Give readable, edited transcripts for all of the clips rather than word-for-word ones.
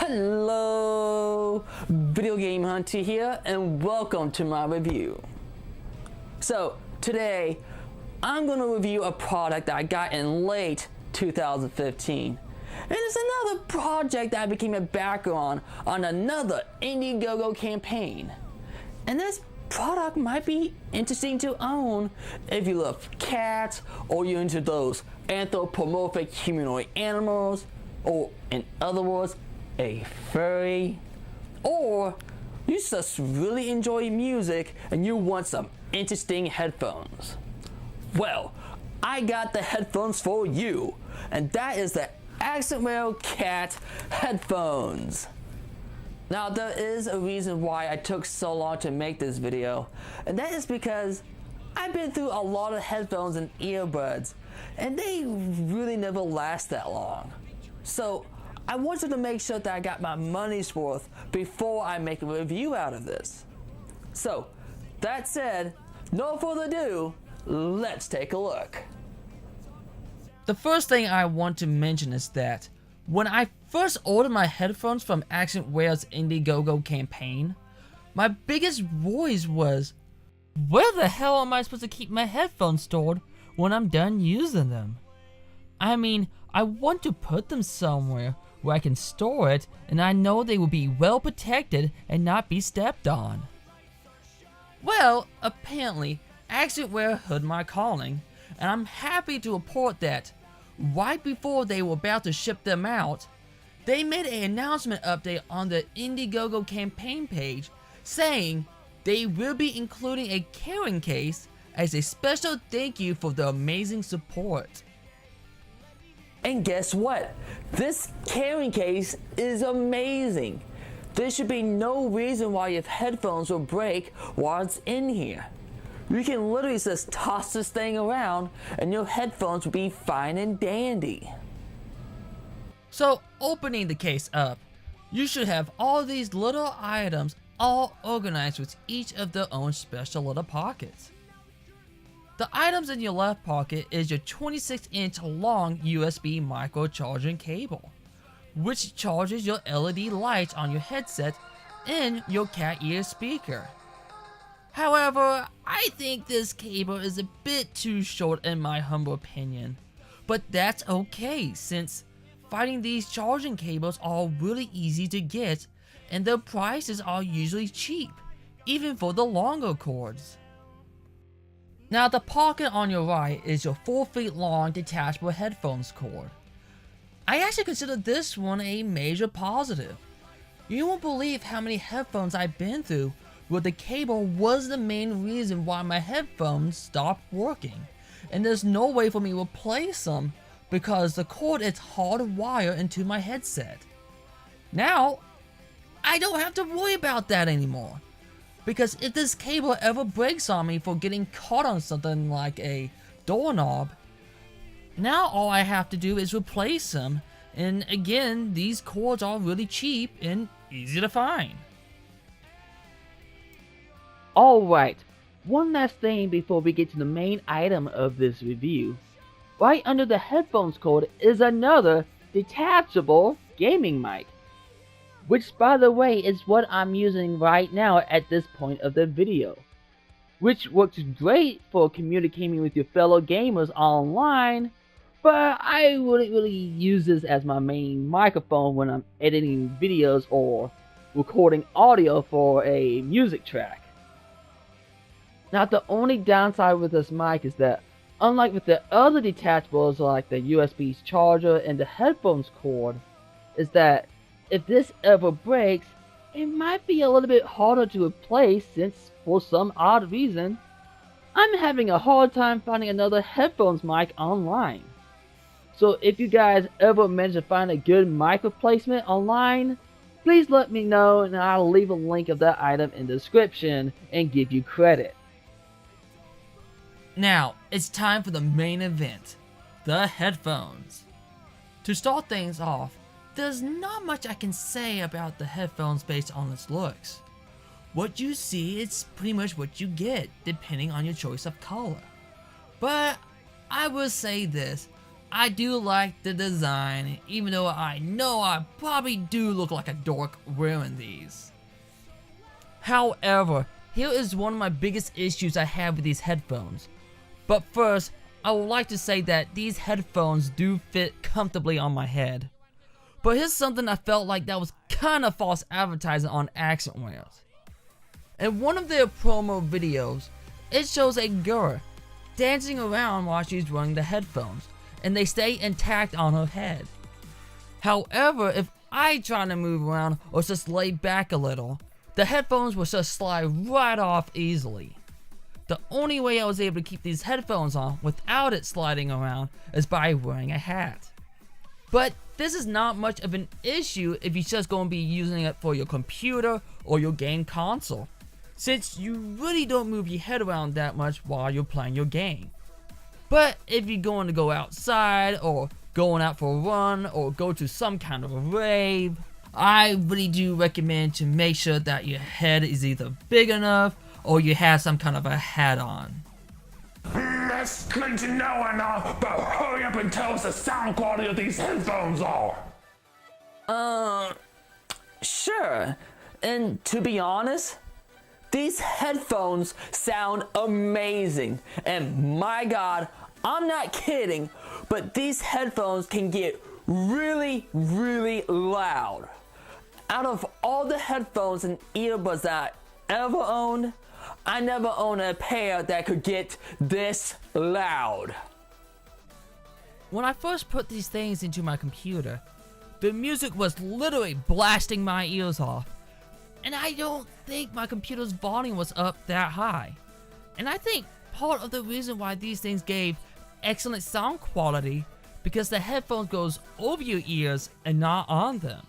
Hello, Video Game Hunter here, and welcome to my review. So today, I'm going to review a product that I got in late 2015. And it's another project that became a background on another Indiegogo campaign. And this product might be interesting to own if you love cats, or you're into those anthropomorphic humanoid animals, or in other words, a furry, or you just really enjoy music and you want some interesting headphones. Well, I got the headphones for you, and that is the Axent Cat Headphones. Now, there is a reason why I took so long to make this video, and that is because I've been through a lot of headphones and earbuds, and they really never last that long. So I wanted to make sure that I got my money's worth before I make a review out of this. So, that said, no further ado, let's take a look. The first thing I want to mention is that when I first ordered my headphones from Axent's Indiegogo campaign, my biggest voice was, where the hell am I supposed to keep my headphones stored when I'm done using them? I mean, I want to put them somewhere where I can store it and I know they will be well protected and not be stepped on. Well, apparently, Axent heard my calling, and I'm happy to report that right before they were about to ship them out, they made an announcement update on the Indiegogo campaign page saying they will be including a carrying case as a special thank you for the amazing support. And guess what? This carrying case is amazing. There should be no reason why your headphones will break while it's in here. You can literally just toss this thing around and your headphones will be fine and dandy. So, opening the case up, you should have all these little items all organized with each of their own special little pockets. The items in your left pocket is your 26-inch long USB micro charging cable, which charges your LED lights on your headset and your cat ear speaker. However, I think this cable is a bit too short in my humble opinion, but that's okay since finding these charging cables are really easy to get and their prices are usually cheap, even for the longer cords. Now, the pocket on your right is your 4 feet long detachable headphones cord. I actually consider this one a major positive. You won't believe how many headphones I've been through where the cable was the main reason why my headphones stopped working, and there's no way for me to replace them because the cord is hardwired into my headset. Now, I don't have to worry about that anymore. Because if this cable ever breaks on me for getting caught on something like a doorknob, now all I have to do is replace them, and again, these cords are really cheap and easy to find. Alright, one last thing before we get to the main item of this review. Right under the headphones cord is another detachable gaming mic, which by the way is what I'm using right now at this point of the video, which works great for communicating with your fellow gamers online, but I wouldn't really use this as my main microphone when I'm editing videos or recording audio for a music track. Now, the only downside with this mic is that unlike with the other detachables like the USB charger and the headphones cord, is that if this ever breaks, it might be a little bit harder to replace since, for some odd reason, I'm having a hard time finding another headphones mic online. So if you guys ever manage to find a good mic replacement online, please let me know and I'll leave a link of that item in the description and give you credit. Now, it's time for the main event, the headphones. To start things off, there's not much I can say about the headphones based on its looks. What you see is pretty much what you get, depending on your choice of color. But I will say this, I do like the design, even though I know I probably do look like a dork wearing these. However, here is one of my biggest issues I have with these headphones. But first, I would like to say that these headphones do fit comfortably on my head. But here's something I felt like that was kind of false advertising on Axent Wares. In one of their promo videos, it shows a girl dancing around while she's wearing the headphones, and they stay intact on her head. However, if I try to move around or just lay back a little, the headphones will just slide right off easily. The only way I was able to keep these headphones on without it sliding around is by wearing a hat. But this is not much of an issue if you're just going to be using it for your computer or your game console, since you really don't move your head around that much while you're playing your game. But if you're going to go outside or going out for a run or go to some kind of a rave, I really do recommend to make sure that your head is either big enough or you have some kind of a hat on. That's good to know and all, but hurry up and tell us the sound quality of these headphones are. Sure. And to be honest, these headphones sound amazing. And my God, I'm not kidding, but these headphones can get really, really loud. Out of all the headphones and earbuds that I ever owned, I never owned a pair that could get this loud. When I first put these things into my computer, the music was literally blasting my ears off. And I don't think my computer's volume was up that high. And I think part of the reason why these things gave excellent sound quality because the headphones goes over your ears and not on them.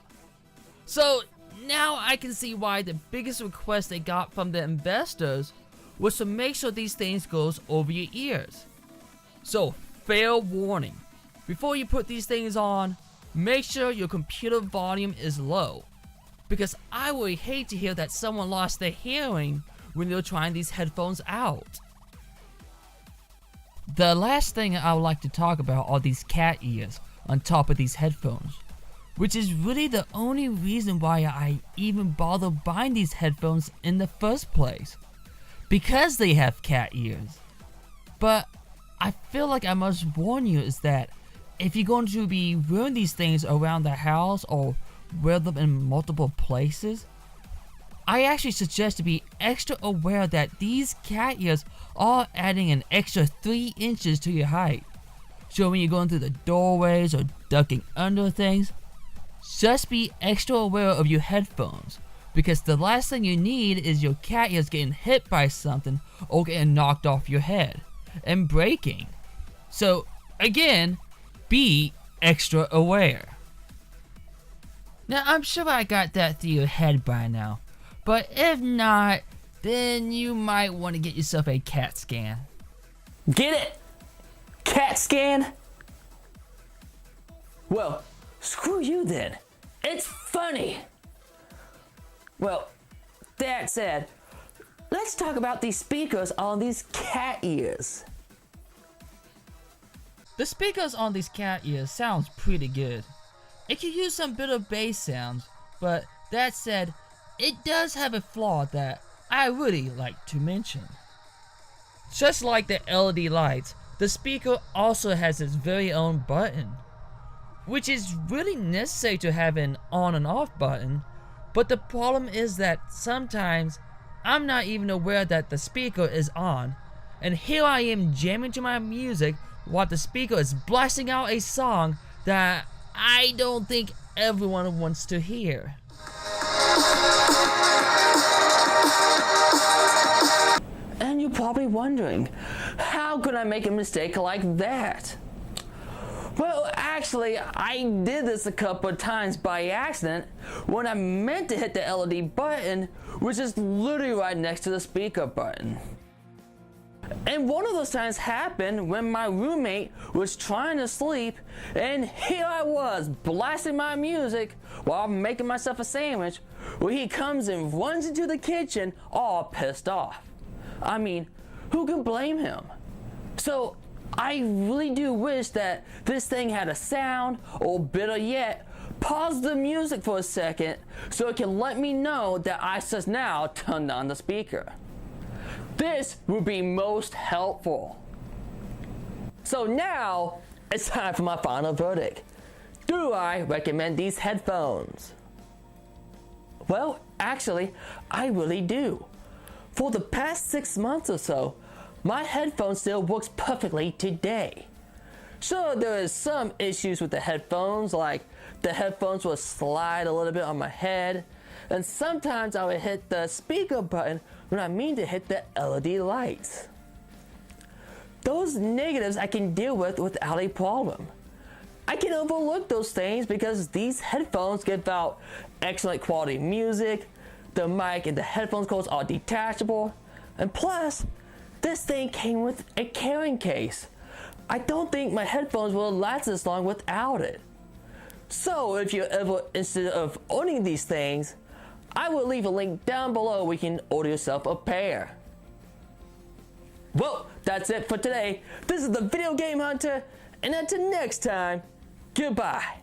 So now I can see why the biggest request they got from the investors was to make sure these things goes over your ears. So fair warning, before you put these things on, make sure your computer volume is low, because I would hate to hear that someone lost their hearing when they're trying these headphones out. The last thing I would like to talk about are these cat ears on top of these headphones, which is really the only reason why I even bother buying these headphones in the first place, because they have cat ears. But I feel like I must warn you is that if you're going to be wearing these things around the house or wear them in multiple places, I actually suggest to be extra aware that these cat ears are adding an extra 3 inches to your height. So when you're going through the doorways or ducking under things, just be extra aware of your headphones, because the last thing you need is your cat ears getting hit by something or getting knocked off your head and breaking. So again, be extra aware. Now I'm sure I got that through your head by now, but if not, then you might want to get yourself a CAT scan. Get it? CAT scan? Well, screw you then. It's funny. Well, that said, let's talk about these speakers on these cat ears. The speakers on these cat ears sounds pretty good. It could use some bit of bass sounds, but that said, it does have a flaw that I really like to mention. Just like the LED lights, the speaker also has its very own button, which is really necessary to have an on and off button, but the problem is that sometimes I'm not even aware that the speaker is on, and here I am jamming to my music while the speaker is blasting out a song that I don't think everyone wants to hear. And you're probably wondering, how could I make a mistake like that? Well, actually, I did this a couple of times by accident when I meant to hit the LED button, which is literally right next to the speaker button. And one of those times happened when my roommate was trying to sleep, and here I was blasting my music while I'm making myself a sandwich, where he comes and runs into the kitchen all pissed off. I mean, who can blame him? So I really do wish that this thing had a sound, or better yet, pause the music for a second so it can let me know that I just now turned on the speaker. This would be most helpful. So now, it's time for my final verdict. Do I recommend these headphones? Well, actually, I really do. For the past 6 months or so, my headphone still works perfectly today. Sure, there is some issues with the headphones, like the headphones will slide a little bit on my head, and sometimes I would hit the speaker button when I mean to hit the LED lights. Those negatives I can deal with without a problem. I can overlook those things because these headphones give out excellent quality music, the mic and the headphones cords are detachable, and plus, this thing came with a carrying case. I don't think my headphones will last this long without it. So if you're ever interested of owning these things, I will leave a link down below where you can order yourself a pair. Well, that's it for today. This is the Video Game Hunter, and until next time, goodbye.